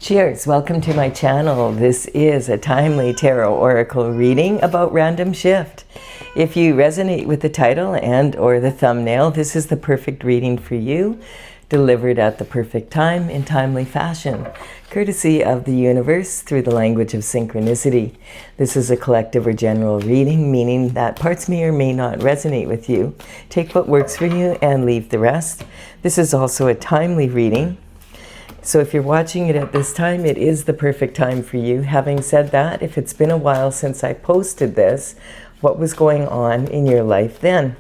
Cheers, welcome to my channel. This is a timely tarot oracle reading about random shift. If you resonate with the title and or the thumbnail, this is the perfect reading for you, delivered at the perfect time in timely fashion, courtesy of the universe through the language of synchronicity. This is a collective or general reading, meaning that parts may or may not resonate with you. Take what works for you and leave the rest. This is also a timely reading. So if you're watching it at this time, it is the perfect time for you. Having said that, if it's been a while since I posted this, what was going on in your life then?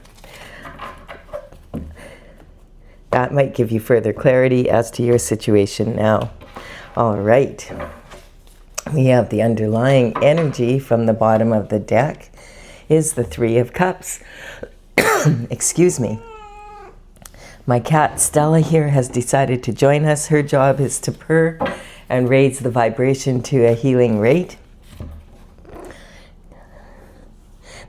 That might give you further clarity as to your situation now. All right. We have the underlying energy from the bottom of the deck is the Three of Cups. Excuse me. My cat Stella here has decided to join us. Her job is to purr and raise the vibration to a healing rate.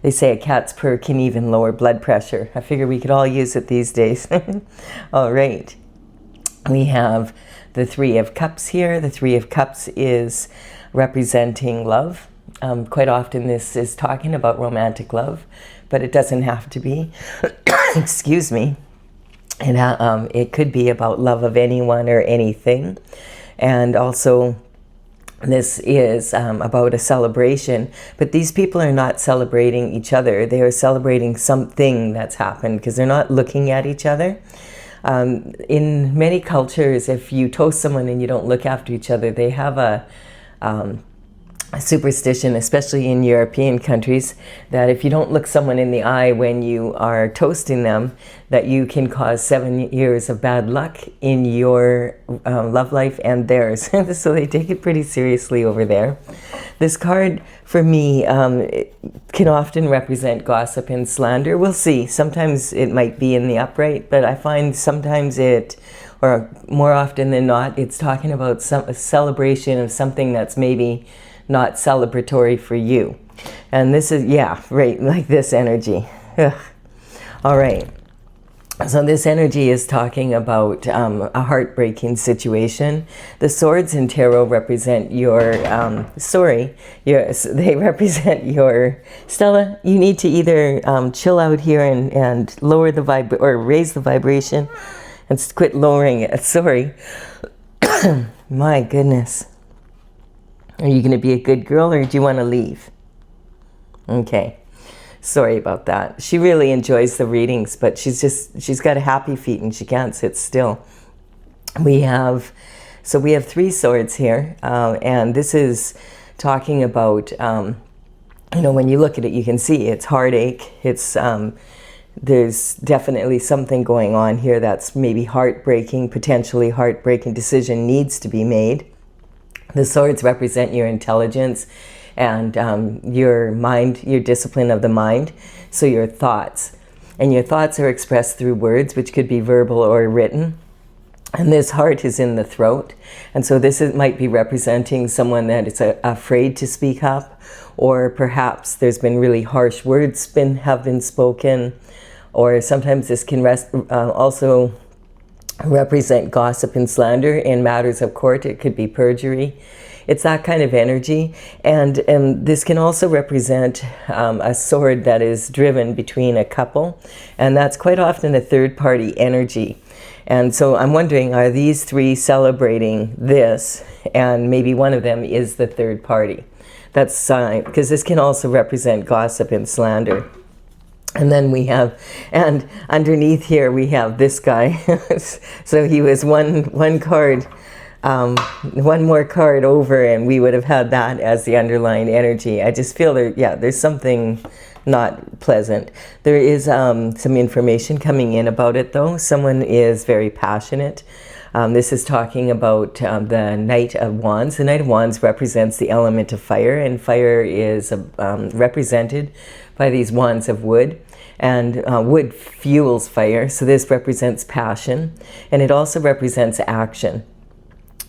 They say a cat's purr can even lower blood pressure. I figure we could all use it these days. All right. We have the Three of Cups here. The Three of Cups is representing love. Quite often this is talking about romantic love, but it doesn't have to be. Excuse me. And it could be about love of anyone or anything. And also, this is about a celebration. But these people are not celebrating each other. They are celebrating something that's happened because they're not looking at each other. In many cultures, if you toast someone and you don't look after each other, they have a superstition, especially in European countries, that if you don't look someone in the eye when you are toasting them, that you can cause 7 years of bad luck in your love life and theirs. So they take it pretty seriously over there. This card, for me, it can often represent gossip and slander. We'll see. Sometimes it might be in the upright, but I find sometimes it, or more often than not, it's talking about a celebration of something that's maybe not celebratory for you. And this is, yeah, right, like this energy. Ugh. All right. So this energy is talking about a heartbreaking situation. The swords in tarot represent your, they represent your, Stella, you need to either chill out here and lower the or raise the vibration and quit lowering it. Sorry. My goodness. Are you going to be a good girl or do you want to leave? Okay. Sorry about that. She really enjoys the readings, but she's got a happy feet and she can't sit still. We have 3 swords here, and this is talking about, you know, when you look at it, you can see it's heartache. It's, there's definitely something going on here that's maybe heartbreaking, potentially heartbreaking decision needs to be made. The swords represent your intelligence and your mind, your discipline of the mind, so your thoughts. And your thoughts are expressed through words, which could be verbal or written. And this heart is in the throat. And so might be representing someone that is afraid to speak up, or perhaps there's been really harsh words have been spoken, or sometimes this can also represent gossip and slander in matters of court. It could be perjury. It's that kind of energy. And this can also represent a sword that is driven between a couple. And that's quite often a third-party energy. And so I'm wondering, are these 3 celebrating this? And maybe one of them is the third party. That's because this can also represent gossip and slander. And then we have, and underneath here we have this guy. So he was one more card over, and we would have had that as the underlying energy. I just feel there's something not pleasant. There is some information coming in about it though. Someone is very passionate. This is talking about the Knight of Wands. The Knight of Wands represents the element of fire, and fire is represented by these wands of wood, and wood fuels fire. So this represents passion, and it also represents action.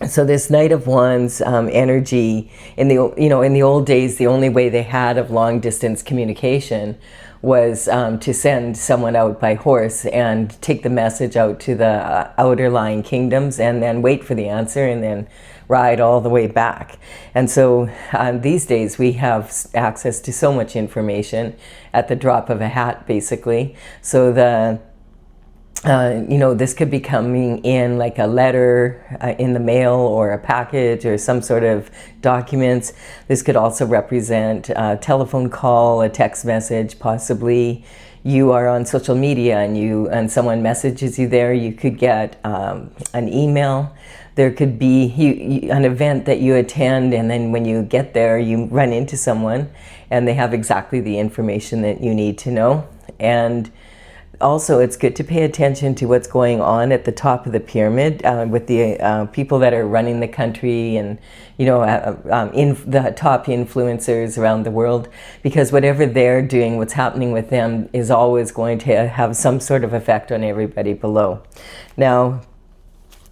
So this Knight of Wands energy, in the old days, the only way they had of long distance communication was to send someone out by horse and take the message out to the outer lying kingdoms and then wait for the answer and then ride all the way back. And so these days we have access to so much information at the drop of a hat, basically. So this could be coming in like a letter in the mail or a package or some sort of documents. This could also represent a telephone call, a text message, possibly you are on social media and someone messages you there. You could get an email. There could be an event that you attend, and then when you get there, you run into someone and they have exactly the information that you need to know. And also, it's good to pay attention to what's going on at the top of the pyramid with the people that are running the country and, the top influencers around the world, because whatever they're doing, what's happening with them is always going to have some sort of effect on everybody below. Now,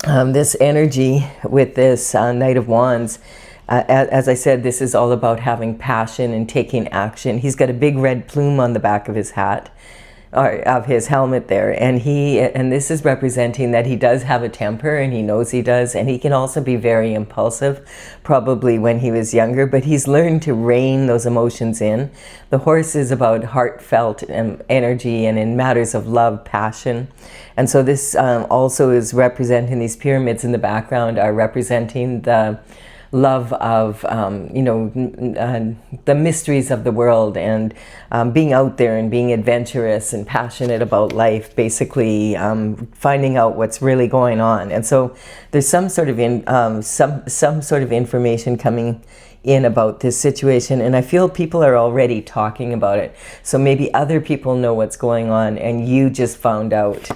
this energy with this Knight of Wands, as I said, this is all about having passion and taking action. He's got a big red plume on the back of his hat, or of his helmet there, and this is representing that he does have a temper, and he knows he does, and he can also be very impulsive, probably when he was younger, but he's learned to rein those emotions in. The horse is about heartfelt energy and in matters of love, passion. And so this also is representing, these pyramids in the background are representing the love of the mysteries of the world, and being out there and being adventurous and passionate about life, basically finding out what's really going on. And so there's some sort of some sort of information coming in about this situation, and I feel people are already talking about it. So maybe other people know what's going on and you just found out.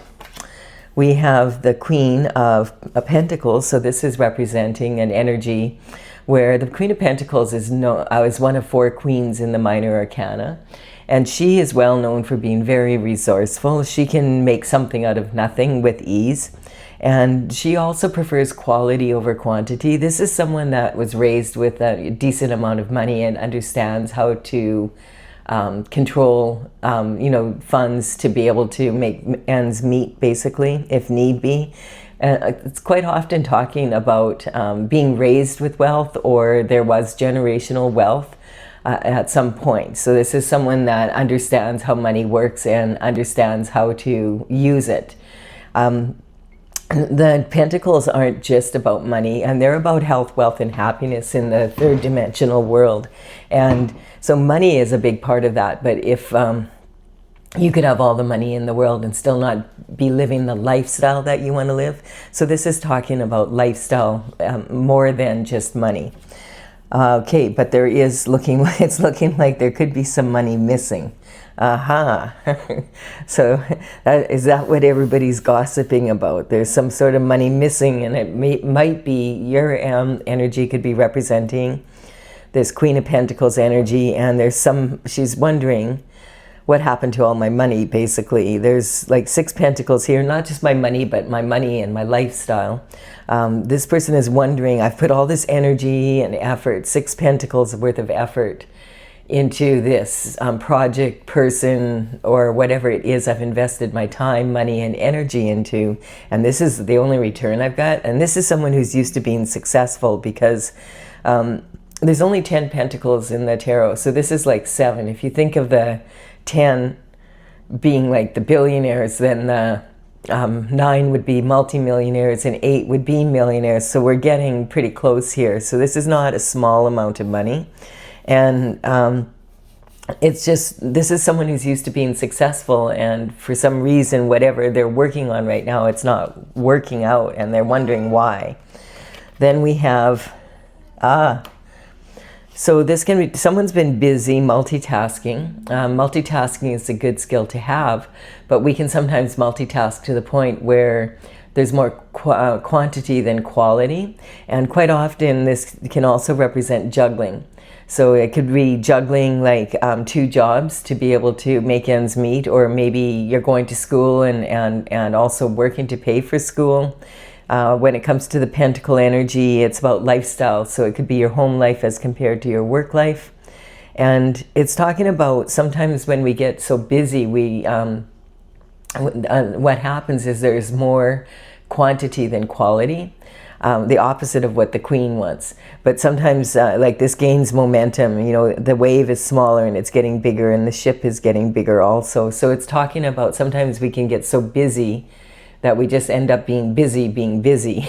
We have the Queen of Pentacles, so this is representing an energy where the Queen of Pentacles is one of 4 queens in the Minor Arcana, and she is well known for being very resourceful. She can make something out of nothing with ease, and she also prefers quality over quantity. This is someone that was raised with a decent amount of money and understands how to control, funds to be able to make ends meet, basically, if need be. It's quite often talking about being raised with wealth, or there was generational wealth at some point. So this is someone that understands how money works and understands how to use it. The Pentacles aren't just about money, and they're about health, wealth, and happiness in the 3rd dimensional world. And so money is a big part of that. But if you could have all the money in the world and still not be living the lifestyle that you want to live. So this is talking about lifestyle more than just money. Okay, but it's looking like there could be some money missing. Aha. So is that what everybody's gossiping about? There's some sort of money missing, and it might be your energy could be representing this Queen of Pentacles energy, and she's wondering what happened to all my money, basically. There's like 6 pentacles here, not just my money, but my money and my lifestyle. This person is wondering, I've put all this energy and effort, 6 pentacles worth of effort into this project, person, or whatever it is I've invested my time, money, and energy into, and this is the only return I've got. And this is someone who's used to being successful, because there's only 10 pentacles in the tarot, so this is like 7. If you think of the 10 being like the billionaires, then the 9 would be multimillionaires and 8 would be millionaires. So we're getting pretty close here. So this is not a small amount of money. And it's just, this is someone who's used to being successful, and for some reason, whatever they're working on right now, it's not working out, and they're wondering why. Then we have, so this can be, someone's been busy multitasking. Multitasking is a good skill to have, but we can sometimes multitask to the point where there's more quantity than quality. And quite often this can also represent juggling. So it could be juggling like 2 jobs to be able to make ends meet, or maybe you're going to school and also working to pay for school. When it comes to the pentacle energy, it's about lifestyle. So it could be your home life as compared to your work life. And it's talking about sometimes when we get so busy, what happens is there's more quantity than quality. The opposite of what the Queen wants. But sometimes like this gains momentum, you know, the wave is smaller and it's getting bigger, and the ship is getting bigger also. So it's talking about sometimes we can get so busy that we just end up being busy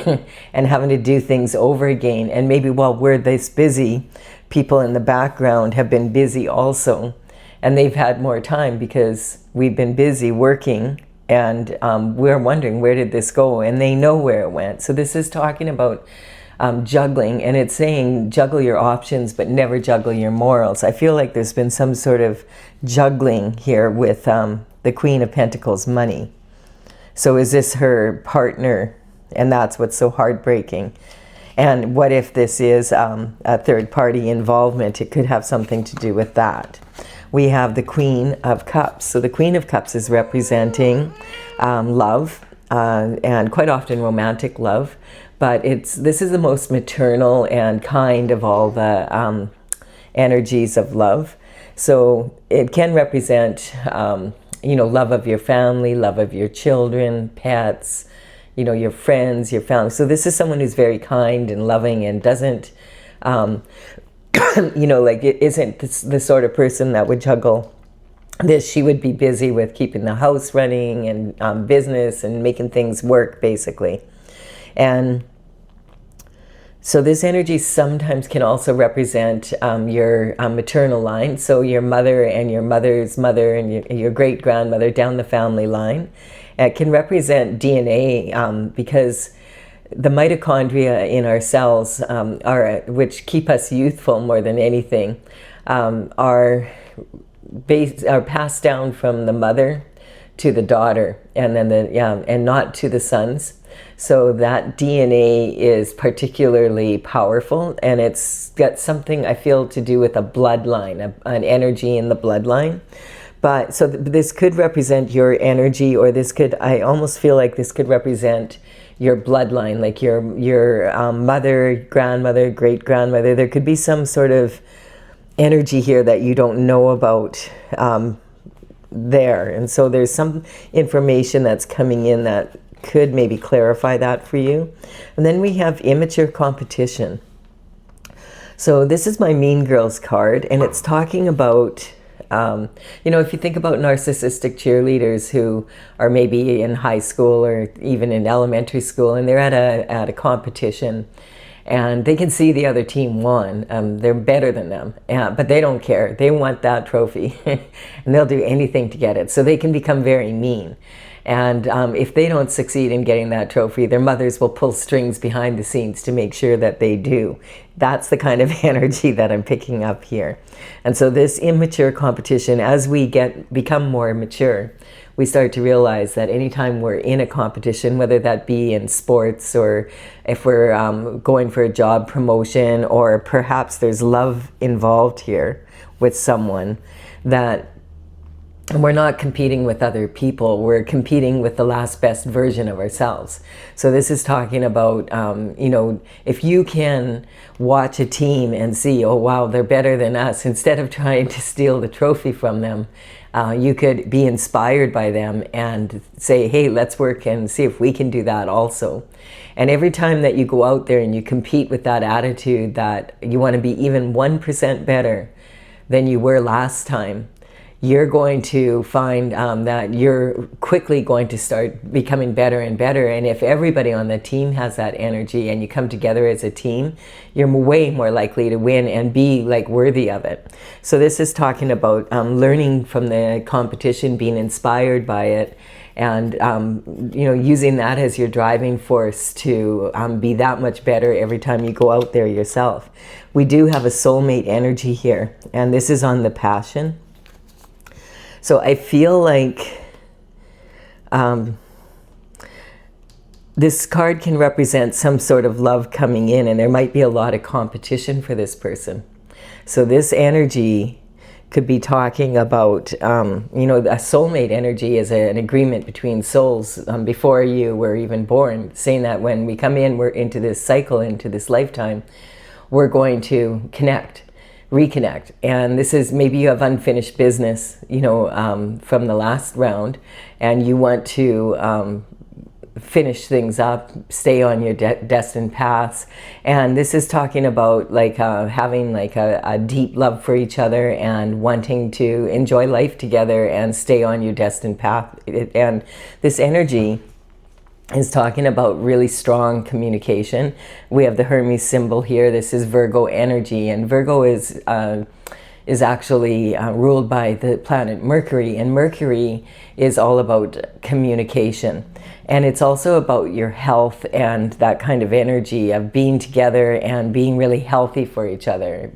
and having to do things over again. And maybe while we're this busy, people in the background have been busy also, and they've had more time because we've been busy working, and we're wondering, where did this go? And they know where it went. So this is talking about juggling, and it's saying juggle your options but never juggle your morals. I feel like there's been some sort of juggling here with the Queen of Pentacles money. So is this her partner? And that's what's so heartbreaking. And what if this is a third-party involvement? It could have something to do with that. We have the Queen of Cups. So the Queen of Cups is representing love, and quite often romantic love. But this is the most maternal and kind of all the energies of love. So it can represent you know, love of your family, love of your children, pets, you know, your friends, your family. So this is someone who's very kind and loving and doesn't, you know, like it isn't the sort of person that would juggle this. She would be busy with keeping the house running and business and making things work, basically. And so this energy sometimes can also represent your maternal line. So your mother and your mother's mother and your great-grandmother down the family line. It can represent DNA because the mitochondria in our cells, which keep us youthful more than anything, are passed down from the mother to the daughter, and then and not to the sons. So that DNA is particularly powerful, and it's got something, I feel, to do with a bloodline, an energy in the bloodline. But so this could represent your energy, or this could, I almost feel like this could represent your bloodline, like your mother, grandmother, great-grandmother. There could be some sort of energy here that you don't know about there. And so there's some information that's coming in that could maybe clarify that for you. And then we have immature competition. So this is my Mean Girls card, and it's talking about, you know, if you think about narcissistic cheerleaders who are maybe in high school or even in elementary school, and they're at a competition, and they can see the other team won. They're better than them, but they don't care. They want that trophy, and they'll do anything to get it. So they can become very mean. And if they don't succeed in getting that trophy, their mothers will pull strings behind the scenes to make sure that they do. That's the kind of energy that I'm picking up here. And so this immature competition, as we become more mature, we start to realize that anytime we're in a competition, whether that be in sports or if we're going for a job promotion, or perhaps there's love involved here with someone, that we're not competing with other people, we're competing with the last best version of ourselves. So this is talking about, you know, if you can watch a team and see, oh wow, they're better than us, instead of trying to steal the trophy from them, you could be inspired by them and say, hey, let's work and see if we can do that also. And every time that you go out there and you compete with that attitude that you want to be even 1% better than you were last time, you're going to find that you're quickly going to start becoming better and better. And if everybody on the team has that energy and you come together as a team, you're way more likely to win and be like worthy of it. So this is talking about learning from the competition, being inspired by it, and you know, using that as your driving force to be that much better every time you go out there yourself. We do have a soulmate energy here, and this is on the passion. So I feel like this card can represent some sort of love coming in, and there might be a lot of competition for this person. So this energy could be talking about, you know, a soulmate energy is an agreement between souls before you were even born, saying that when we come in, we're into this cycle, into this lifetime, we're going to connect. reconnect. And this is, maybe you have unfinished business, you know, from the last round, and you want to finish things up, stay on your destined paths. And this is talking about like having like a deep love for each other and wanting to enjoy life together and stay on your destined path. And this energy is talking about really strong communication. We have the Hermes symbol here. This is Virgo energy, and Virgo is actually ruled by the planet Mercury, and Mercury is all about communication. And it's also about your health and that kind of energy of being together and being really healthy for each other,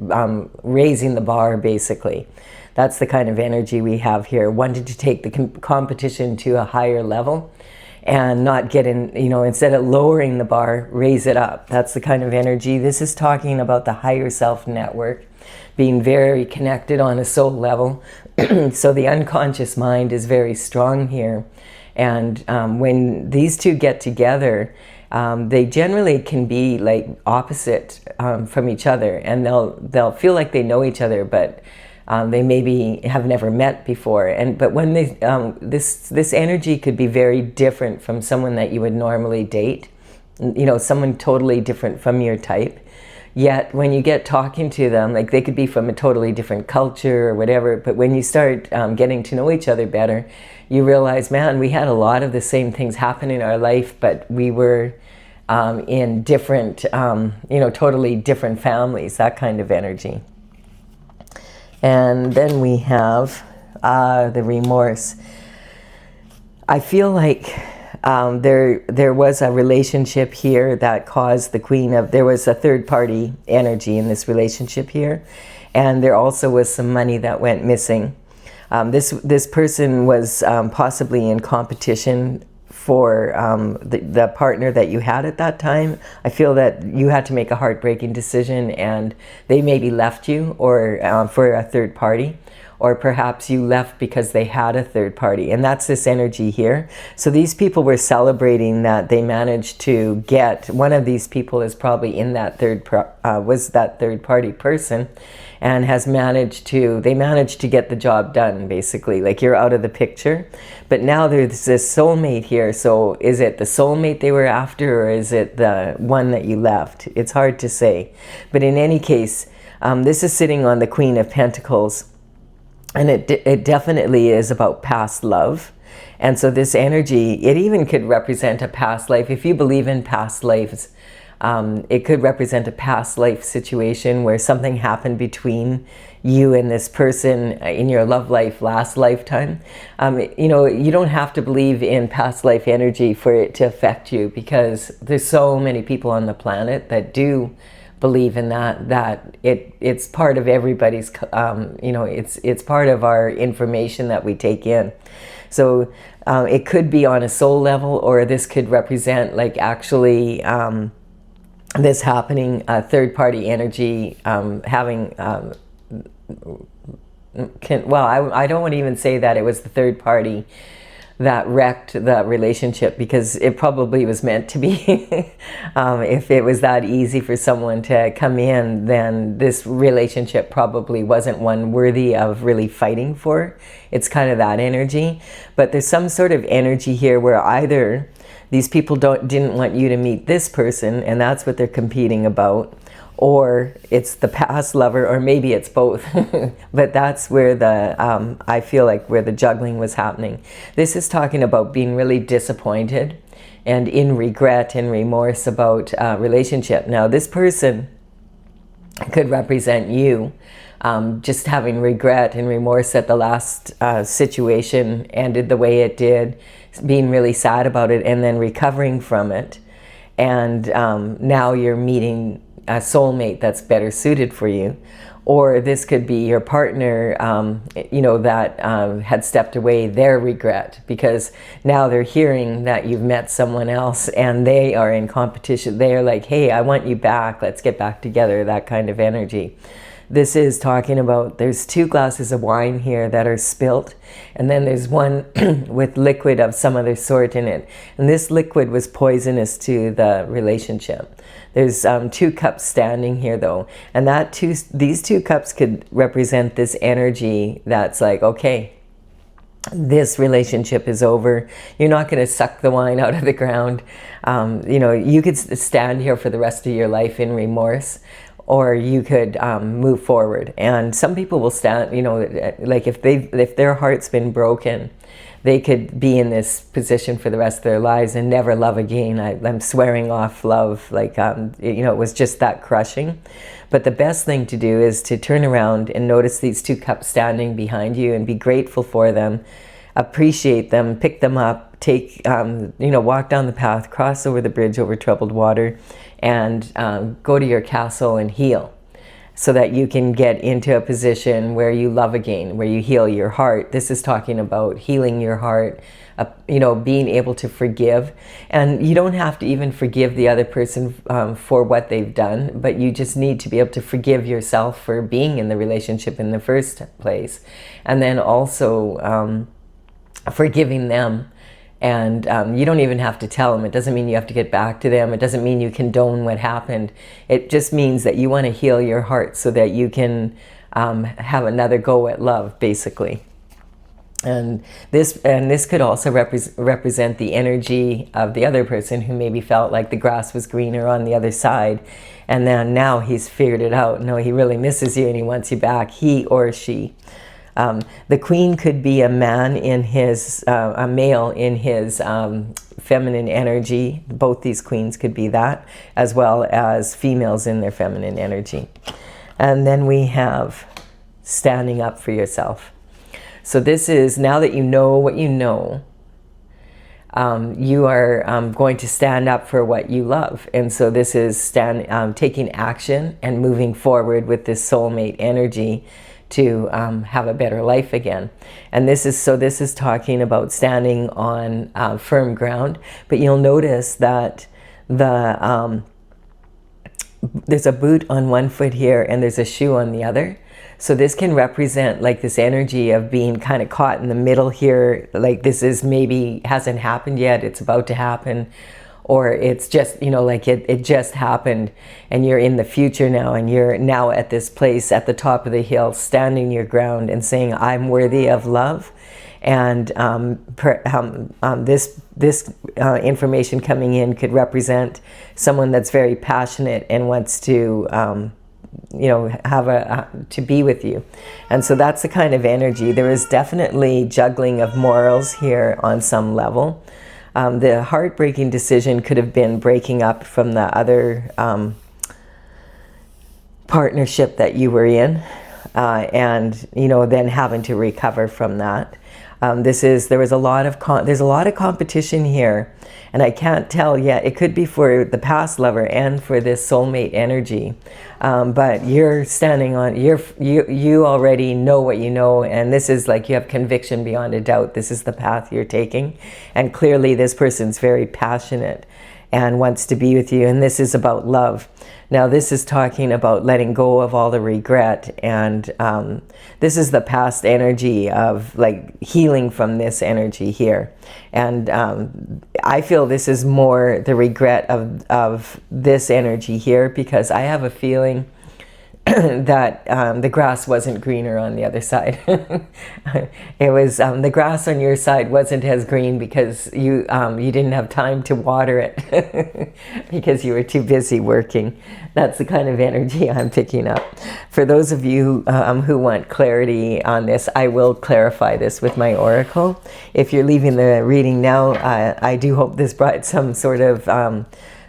raising the bar, basically. That's the kind of energy we have here, wanting to take the competition to a higher level and not get in, you know, instead of lowering the bar, raise it up. That's the kind of energy. This is talking about the higher self network, being very connected on a soul level. So the unconscious mind is very strong here. And when these two get together, they generally can be like opposite from each other, and they'll feel like they know each other, but they maybe have never met before. But when they this energy could be very different from someone that you would normally date, you know, someone totally different from your type. Yet when you get talking to them, like they could be from a totally different culture or whatever, but when you start getting to know each other better, you realize, man, we had a lot of the same things happen in our life, but we were in different, you know, totally different families, that kind of energy. And then we have the remorse. I feel like there was a relationship here that caused the Queen of, there was a third party energy in this relationship here, and there also was some money that went missing. This person was possibly in competition for the partner that you had at that time. I feel that you had to make a heartbreaking decision, and they maybe left you or for a third party. Or perhaps you left because they had a third party, and that's this energy here. So these people were celebrating that they managed to get, one of these people is probably in that was that third party person, and they managed to get the job done, basically, like you're out of the picture. But now there's this soulmate here, so is it the soulmate they were after, or is it the one that you left? It's hard to say. But in any case, this is sitting on the Queen of Pentacles. And it definitely is about past love. And so this energy, it even could represent a past life. If you believe in past lives, it could represent a past life situation where something happened between you and this person in your love life last lifetime. You know, you don't have to believe in past life energy for it to affect you, because there's so many people on the planet that do believe in that it's part of everybody's, you know, it's part of our information that we take in. So it could be on a soul level, or this could represent like actually this happening, third party energy having I don't want to even say that it was the third party that wrecked the relationship, because it probably was meant to be. If it was that easy for someone to come in, then this relationship probably wasn't one worthy of really fighting for. It's kind of that energy. But there's some sort of energy here where either these people didn't want you to meet this person, and that's what they're competing about, or it's the past lover, or maybe it's both. But that's where I feel like where the juggling was happening. This is talking about being really disappointed and in regret and remorse about relationship. Now this person could represent you, just having regret and remorse that the last situation ended the way it did, being really sad about it, and then recovering from it. And now you're meeting a soulmate that's better suited for you. Or this could be your partner, you know, that had stepped away, their regret, because now they're hearing that you've met someone else and they are in competition. They're like, hey, I want you back, let's get back together, that kind of energy. this is talking about, there's 2 glasses of wine here that are spilt, and then there's one with liquid of some other sort in it. And this liquid was poisonous to the relationship. There's 2 cups standing here though, and these 2 cups could represent this energy that's like, okay, this relationship is over. You're not going to suck the wine out of the ground. You know, you could stand here for the rest of your life in remorse, or you could move forward. And some people will stand, you know, like if their heart's been broken, they could be in this position for the rest of their lives and never love again. I'm swearing off love, like, you know, it was just that crushing. But the best thing to do is to turn around and notice these 2 cups standing behind you and be grateful for them, appreciate them, pick them up, take, you know, walk down the path, cross over the bridge over troubled water, and go to your castle and heal, so that you can get into a position where you love again, where you heal your heart. This is talking about healing your heart, you know, being able to forgive. And you don't have to even forgive the other person for what they've done, but you just need to be able to forgive yourself for being in the relationship in the first place. And then also forgiving them. And you don't even have to tell them. It doesn't mean you have to get back to them. It doesn't mean you condone what happened. It just means that you want to heal your heart so that you can have another go at love, basically. And this could also represent the energy of the other person who maybe felt like the grass was greener on the other side, and then now he's figured it out. No, he really misses you and he wants you back, he or she. The queen could be a man in his, a male in his feminine energy. Both these queens could be that, as well as females in their feminine energy. And then we have standing up for yourself. So this is, now that you know what you know, you are going to stand up for what you love. And so this is taking action and moving forward with this soulmate energy to have a better life again. And this is talking about standing on firm ground. But you'll notice that there's a boot on one foot here and there's a shoe on the other. So this can represent like this energy of being kind of caught in the middle here. Like this is maybe hasn't happened yet, it's about to happen. Or it's just, you know, like it just happened and you're in the future now, and you're now at this place at the top of the hill, standing your ground and saying, I'm worthy of love. And this information coming in could represent someone that's very passionate and wants to, you know, have to be with you. And so that's the kind of energy. There is definitely juggling of morals here on some level. The heartbreaking decision could have been breaking up from the other partnership that you were in, and you know, then having to recover from that. There's a lot of competition here, and I can't tell yet. It could be for the past lover and for this soulmate energy, but you're standing on. You already know what you know, and this is like you have conviction beyond a doubt. This is the path you're taking, and clearly this person's very passionate and wants to be with you, and this is about love. Now this is talking about letting go of all the regret, and this is the past energy of like healing from this energy here. And I feel this is more the regret of this energy here, because I have a feeling that the grass wasn't greener on the other side. It was the grass on your side wasn't as green because you didn't have time to water it because you were too busy working. That's the kind of energy I'm picking up. For those of you who want clarity on this, I will clarify this with my oracle. If you're leaving the reading now, I do hope this brought some sort of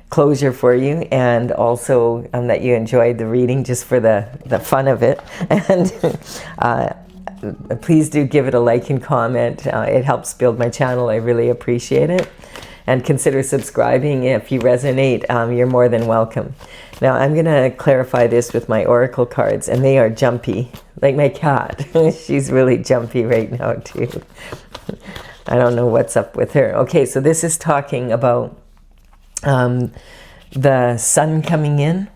closure for you, and also that you enjoyed the reading just for the fun of it. And please do give it a like and comment. It helps build my channel. I really appreciate it. And consider subscribing. If you resonate, you're more than welcome. Now I'm going to clarify this with my oracle cards, and they are jumpy, like my cat. She's really jumpy right now too. I don't know what's up with her. Okay, so this is talking about the sun coming in.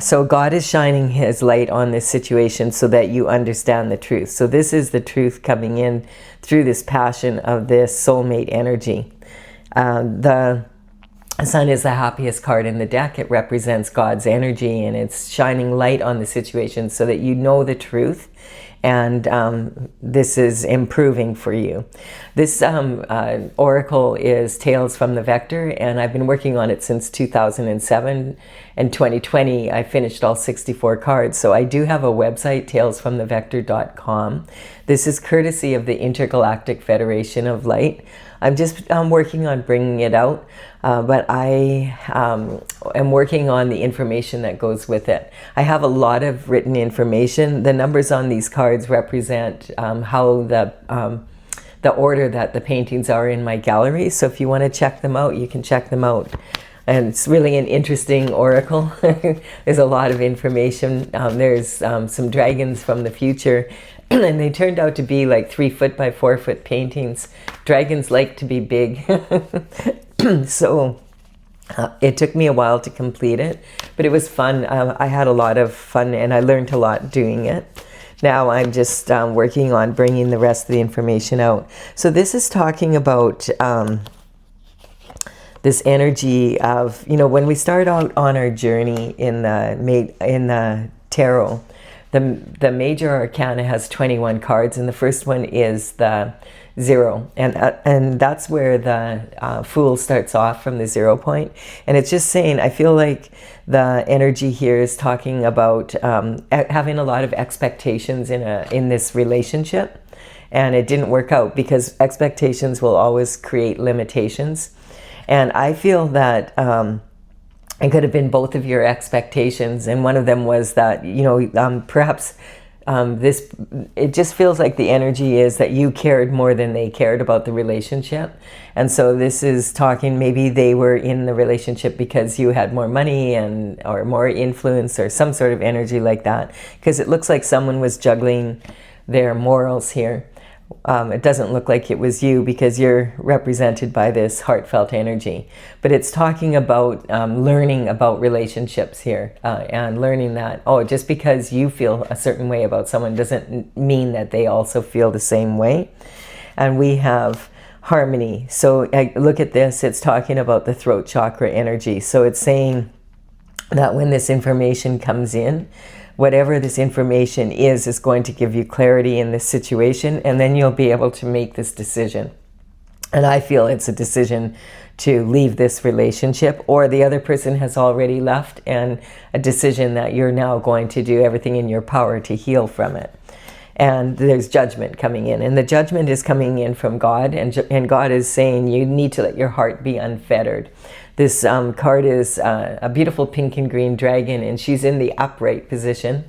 So God is shining his light on this situation so that you understand the truth. So this is the truth coming in through this passion of this soulmate energy. The Sun is the happiest card in the deck. It represents God's energy, and it's shining light on the situation so that you know the truth, and this is improving for you. This oracle is Tales from the Vector, and I've been working on it since 2007. In 2020, I finished all 64 cards. So I do have a website, talesfromthevector.com. This is courtesy of the Intergalactic Federation of Light. I'm just working on bringing it out, but I am working on the information that goes with it. I have a lot of written information. The numbers on these cards represent how the order that the paintings are in my gallery. So if you want to check them out, you can check them out. And it's really an interesting oracle. There's a lot of information. There's some dragons from the future. And they turned out to be like 3 foot by 4 foot paintings. Dragons like to be big. So it took me a while to complete it, but it was fun. I had a lot of fun, and I learned a lot doing it. Now I'm just working on bringing the rest of the information out. So this is talking about this energy of, you know, when we start out on our journey in the tarot, the major arcana has 21 cards, and the first one is the 0, and that's where the Fool starts off from the 0 point. And it's just saying, I feel like the energy here is talking about having a lot of expectations in this relationship, and it didn't work out because expectations will always create limitations. And I feel that it could have been both of your expectations, and one of them was that, you know, perhaps it just feels like the energy is that you cared more than they cared about the relationship. And so this is talking, maybe they were in the relationship because you had more money or more influence or some sort of energy like that, because it looks like someone was juggling their morals here. It doesn't look like it was you because you're represented by this heartfelt energy. But it's talking about learning about relationships here, and learning that, oh, just because you feel a certain way about someone doesn't mean that they also feel the same way. And we have harmony. So look at this. It's talking about the throat chakra energy. So it's saying that when this information comes in, whatever this information is going to give you clarity in this situation, and then you'll be able to make this decision. And I feel it's a decision to leave this relationship, or the other person has already left, and a decision that you're now going to do everything in your power to heal from it. And there's judgment coming in, and the judgment is coming in from God, and God is saying you need to let your heart be unfettered. This card is a beautiful pink and green dragon, and she's in the upright position,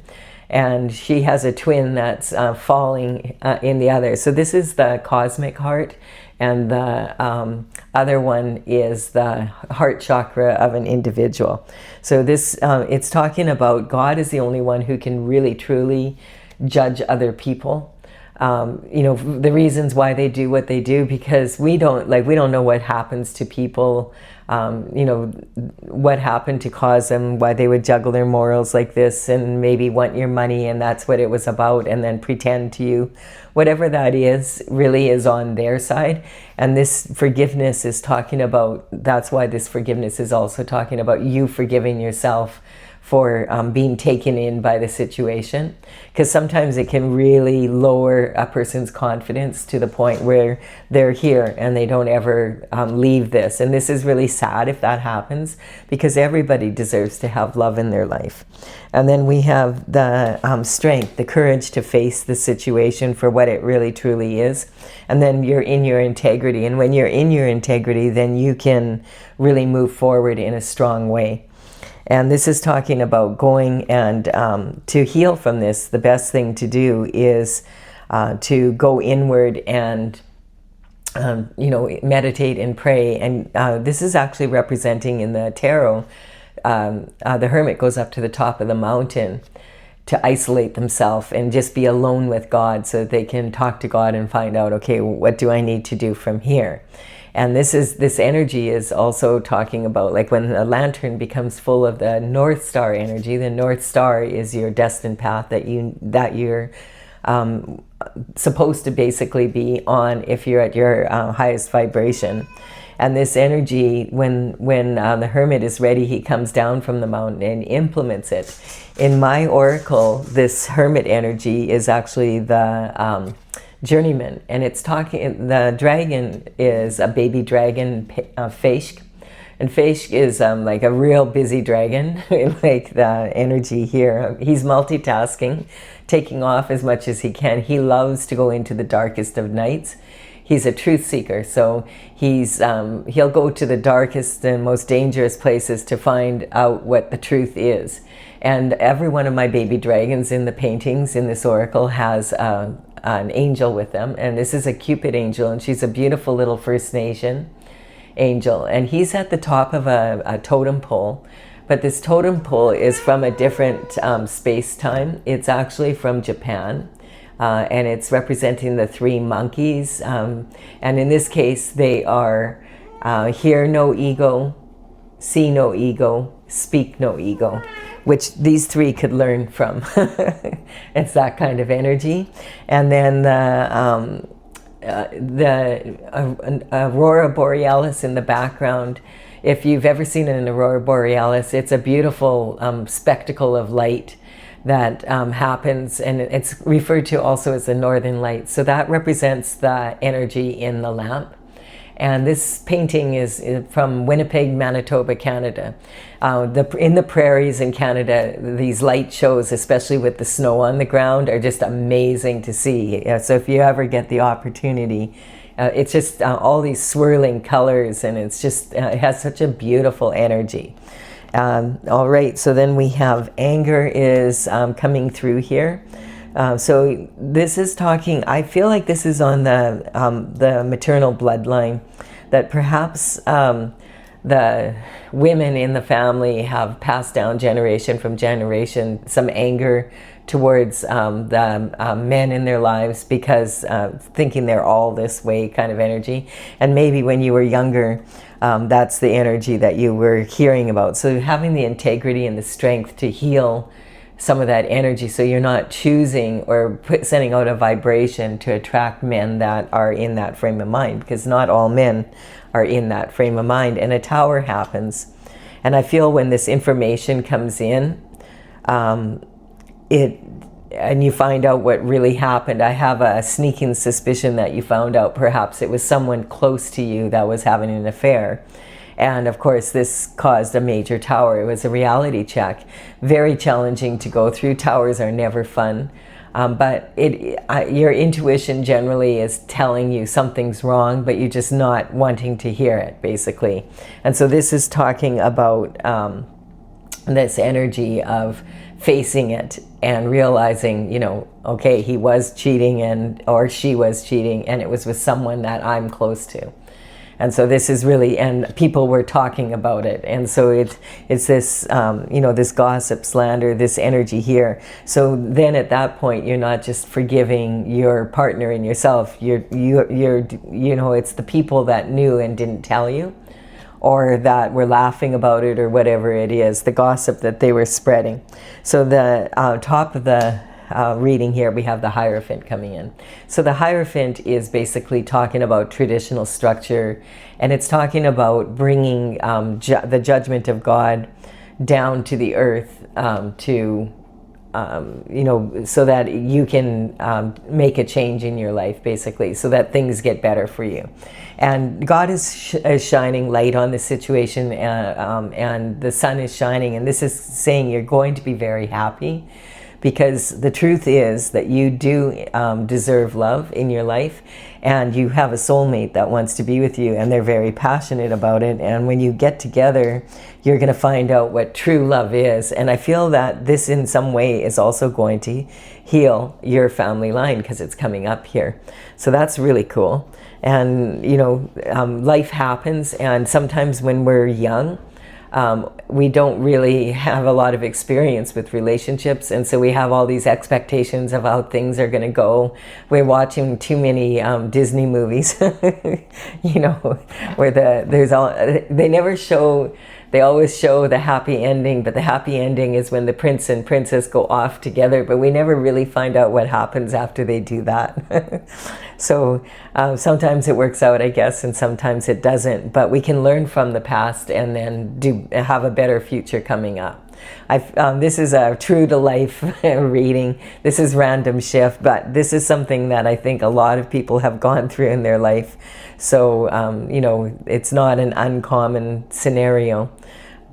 and she has a twin that's falling in the other. So this is the cosmic heart, and the other one is the heart chakra of an individual. So this it's talking about God is the only one who can really truly judge other people. You know, the reasons why they do what they do, because we don't know what happens to people, you know, what happened to cause them, why they would juggle their morals like this and maybe want your money, and that's what it was about, and then pretend to you. Whatever that is really is on their side. And this forgiveness is talking about, that's why this forgiveness is also talking about you forgiving yourself for being taken in by the situation, because sometimes it can really lower a person's confidence to the point where they're here and they don't ever leave this. And this is really sad if that happens, because everybody deserves to have love in their life. And then we have the strength, the courage to face the situation for what it really truly is. And then you're in your integrity, and when you're in your integrity, then you can really move forward in a strong way. And this is talking about going and to heal from this. The best thing to do is to go inward and you know, meditate and pray. And this is actually representing in the tarot, the hermit goes up to the top of the mountain to isolate themselves and just be alone with God, so that they can talk to God and find out, okay, what do I need to do from here? And this energy is also talking about, like, when a lantern becomes full of the North Star energy. The North Star is your destined path that you're supposed to basically be on if you're at your highest vibration. And this energy, when the hermit is ready, he comes down from the mountain and implements it. In my oracle, this hermit energy is actually the journeyman, and it's talking. The dragon is a baby dragon, Feshk, and Feshk is like a real busy dragon. Like the energy here, he's multitasking, taking off as much as he can. He loves to go into the darkest of nights. He's a truth seeker, so he'll go to the darkest and most dangerous places to find out what the truth is. And every one of my baby dragons in the paintings in this oracle has an angel with them, and this is a Cupid angel, and she's a beautiful little First Nation angel, and he's at the top of a totem pole. But this totem pole is from a different space-time. It's actually from Japan. And it's representing the three monkeys. And in this case, they are hear no ego, see no ego, speak no ego, which these three could learn from. It's that kind of energy. And then the Aurora Borealis in the background. If you've ever seen an Aurora Borealis, it's a beautiful spectacle of light that happens, and it's referred to also as the Northern Lights. So that represents the energy in the lamp. And this painting is from Winnipeg, Manitoba, Canada. In the prairies in Canada, these light shows, especially with the snow on the ground, are just amazing to see. So if you ever get the opportunity, it's just all these swirling colors, and it's just, it has such a beautiful energy. All right, so then we have anger is coming through here. So this is talking, I feel like this is on the maternal bloodline, that perhaps the women in the family have passed down generation from generation some anger towards the men in their lives, because thinking they're all this way kind of energy. And maybe when you were younger, that's the energy that you were hearing about. So having the integrity and the strength to heal some of that energy, so you're not choosing or sending out a vibration to attract men that are in that frame of mind, because not all men are in that frame of mind. And a tower happens. And I feel when this information comes in, and you find out what really happened, I have a sneaking suspicion that you found out perhaps it was someone close to you that was having an affair. And of course, this caused a major tower. It was a reality check. Very challenging to go through. Towers are never fun. But your intuition generally is telling you something's wrong, but you're just not wanting to hear it, basically. And so this is talking about this energy of facing it and realizing, you know, okay, he was cheating or she was cheating, and it was with someone that I'm close to. And so this is really, and people were talking about it. And so it's this, this gossip, slander, this energy here. So then at that point, you're not just forgiving your partner and yourself. It's the people that knew and didn't tell you, or that were laughing about it, or whatever it is, the gossip that they were spreading. So the top of the reading here, we have the Hierophant coming in. So the Hierophant is basically talking about traditional structure, and it's talking about bringing the judgment of God down to the earth so that you can make a change in your life, basically, so that things get better for you. And God is shining light on this situation, and the sun is shining, and this is saying you're going to be very happy, because the truth is that you do deserve love in your life, and you have a soulmate that wants to be with you, and they're very passionate about it. And when you get together, you're going to find out what true love is. And I feel that this in some way is also going to heal your family line, because it's coming up here. So that's really cool. And life happens, and sometimes when we're young, we don't really have a lot of experience with relationships, and so we have all these expectations of how things are going to go. We're watching too many Disney movies, you know, where they never show. They always show the happy ending, but the happy ending is when the prince and princess go off together, but we never really find out what happens after they do that. So sometimes it works out, I guess, and sometimes it doesn't, but we can learn from the past and then have a better future coming up. This is a true to life reading. This is random shift, but this is something that I think a lot of people have gone through in their life. So, you know, it's not an uncommon scenario,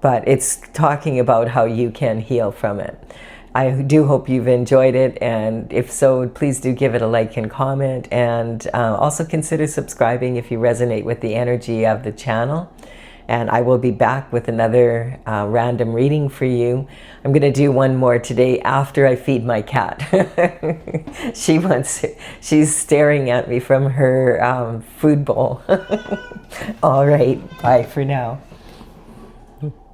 but it's talking about how you can heal from it. I do hope you've enjoyed it, and if so, please do give it a like and comment, and also consider subscribing if you resonate with the energy of the channel. And I will be back with another random reading for you. I'm going to do one more today after I feed my cat. She's staring at me from her food bowl. All right, bye for now.